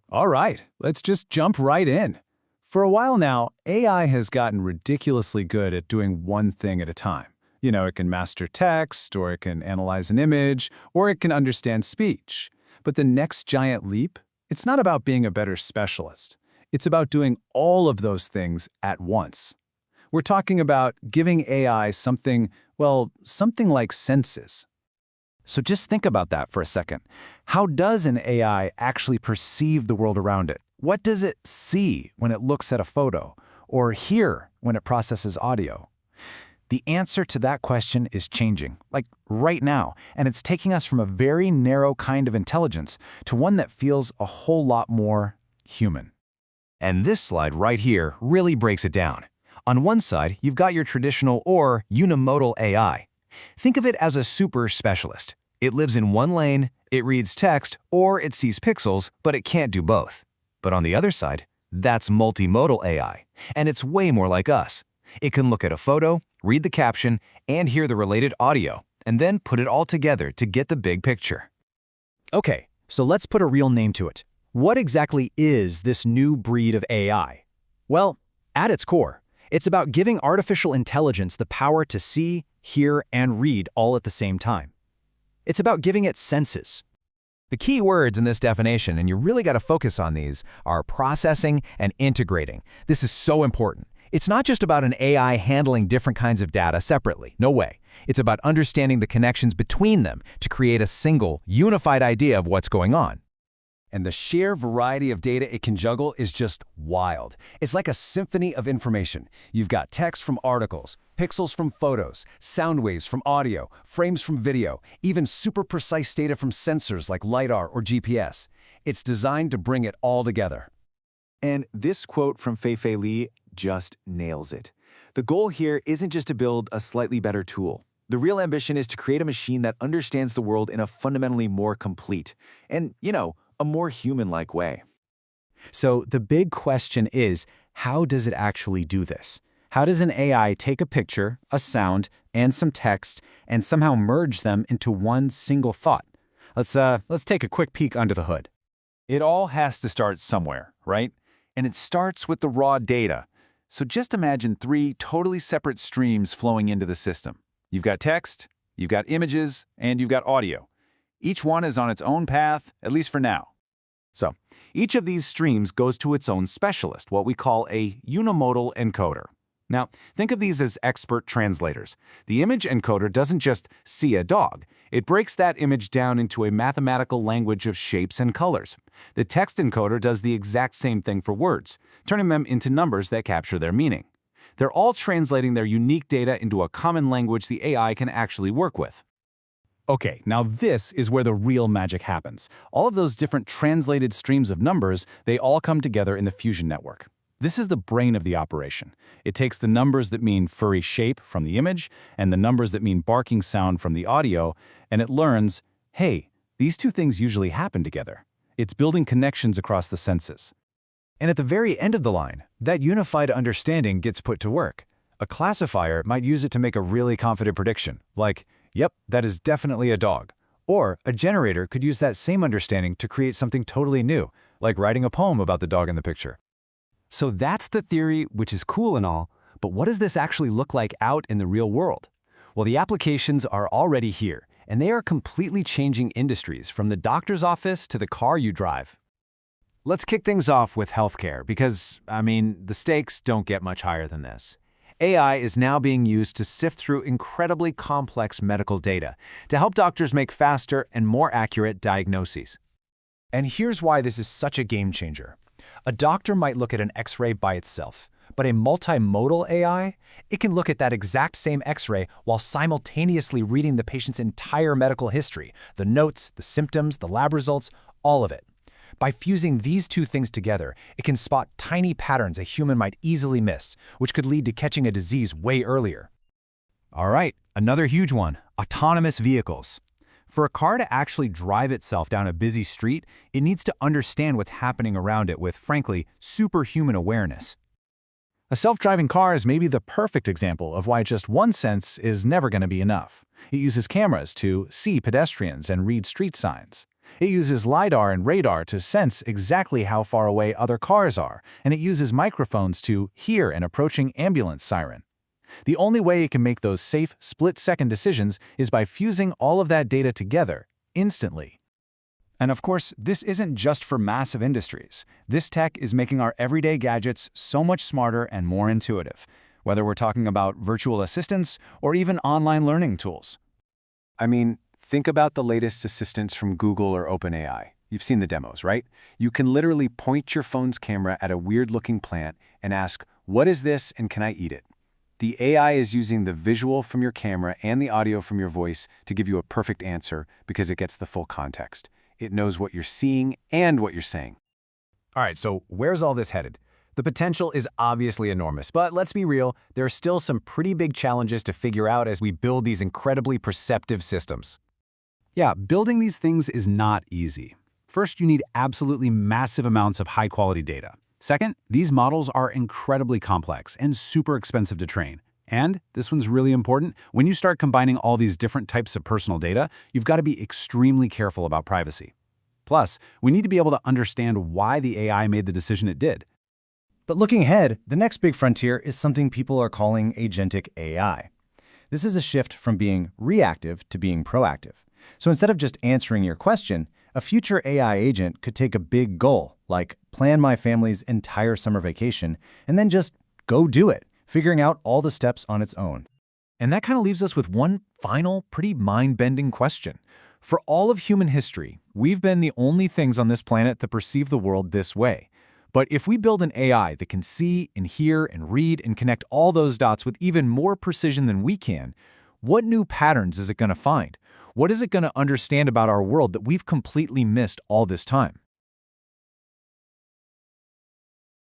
All right, let's just jump right in. For a while now, AI has gotten ridiculously good at doing one thing at a time. It can master text, or it can analyze an image, or it can understand speech. But the next giant leap, it's not about being a better specialist. It's about doing all of those things at once. We're talking about giving AI something, well, something like senses. So just think about that for a second. How does an AI actually perceive the world around it? What does it see when it looks at a photo, or hear when it processes audio? The answer to that question is changing, like right now, and it's taking us from a very narrow kind of intelligence to one that feels a whole lot more human. And this slide right here really breaks it down. On one side, you've got your traditional or unimodal AI. Think of it as a super specialist. It lives in one lane, it reads text, or it sees pixels, but it can't do both. But on the other side, that's multimodal AI, and it's way more like us. It can look at a photo, read the caption, and hear the related audio, and then put it all together to get the big picture. Okay, so let's put a real name to it. What exactly is this new breed of AI? Well, at its core, it's about giving artificial intelligence the power to see, hear, and read all at the same time. It's about giving it senses. The key words in this definition, and you really got to focus on these, are processing and integrating. This is so important. It's not just about an AI handling different kinds of data separately. No way. It's about understanding the connections between them to create a single, unified idea of what's going on. And the sheer variety of data it can juggle is just wild. It's like a symphony of information. You've got text from articles, pixels from photos, sound waves from audio, frames from video, even super precise data from sensors like LiDAR or GPS. It's designed to bring it all together. And this quote from Fei-Fei Li just nails it. The goal here isn't just to build a slightly better tool. The real ambition is to create a machine that understands the world in a fundamentally more complete and, a more human-like way. So the big question is, how does it actually do this? How does an AI take a picture, a sound, and some text, and somehow merge them into one single thought? Let's take a quick peek under the hood. It all has to start somewhere, right? And it starts with the raw data. So just imagine three totally separate streams flowing into the system. You've got text, you've got images, and you've got audio. Each one is on its own path, at least for now. So, each of these streams goes to its own specialist, what we call a unimodal encoder. Now, think of these as expert translators. The image encoder doesn't just see a dog. It breaks that image down into a mathematical language of shapes and colors. The text encoder does the exact same thing for words, turning them into numbers that capture their meaning. They're all translating their unique data into a common language the AI can actually work with. Okay, now this is where the real magic happens. All of those different translated streams of numbers, they all come together in the fusion network. This is the brain of the operation. It takes the numbers that mean furry shape from the image and the numbers that mean barking sound from the audio, and it learns, hey, these two things usually happen together. It's building connections across the senses. And at the very end of the line, that unified understanding gets put to work. A classifier might use it to make a really confident prediction, like, yep, that is definitely a dog. Or a generator could use that same understanding to create something totally new, like writing a poem about the dog in the picture. So that's the theory, which is cool and all, but what does this actually look like out in the real world? Well, the applications are already here, and they are completely changing industries, from the doctor's office to the car you drive. Let's kick things off with healthcare because, the stakes don't get much higher than this. AI is now being used to sift through incredibly complex medical data to help doctors make faster and more accurate diagnoses. And here's why this is such a game changer. A doctor might look at an X-ray by itself, but a multimodal AI, it can look at that exact same X-ray while simultaneously reading the patient's entire medical history, the notes, the symptoms, the lab results, all of it. By fusing these two things together, it can spot tiny patterns a human might easily miss, which could lead to catching a disease way earlier. All right, another huge one, autonomous vehicles. For a car to actually drive itself down a busy street, it needs to understand what's happening around it with, frankly, superhuman awareness. A self-driving car is maybe the perfect example of why just one sense is never going to be enough. It uses cameras to see pedestrians and read street signs. It uses LiDAR and radar to sense exactly how far away other cars are, and it uses microphones to hear an approaching ambulance siren. The only way it can make those safe, split-second decisions is by fusing all of that data together, instantly. And of course, this isn't just for massive industries. This tech is making our everyday gadgets so much smarter and more intuitive, whether we're talking about virtual assistants or even online learning tools. I mean, think about the latest assistants from Google or OpenAI. You've seen the demos, right? You can literally point your phone's camera at a weird-looking plant and ask, "What is this and can I eat it?" The AI is using the visual from your camera and the audio from your voice to give you a perfect answer because it gets the full context. It knows what you're seeing and what you're saying. All right, so where's all this headed? The potential is obviously enormous, but let's be real, there are still some pretty big challenges to figure out as we build these incredibly perceptive systems. Yeah, building these things is not easy. First, you need absolutely massive amounts of high-quality data. Second, these models are incredibly complex and super expensive to train. And, this one's really important, when you start combining all these different types of personal data, you've got to be extremely careful about privacy. Plus, we need to be able to understand why the AI made the decision it did. But looking ahead, the next big frontier is something people are calling agentic AI. This is a shift from being reactive to being proactive. So instead of just answering your question, a future AI agent could take a big goal, like plan my family's entire summer vacation, and then just go do it, figuring out all the steps on its own. And that kind of leaves us with one final, pretty mind-bending question. For all of human history, we've been the only things on this planet that perceive the world this way. But if we build an AI that can see and hear and read and connect all those dots with even more precision than we can, what new patterns is it going to find? What is it going to understand about our world that we've completely missed all this time?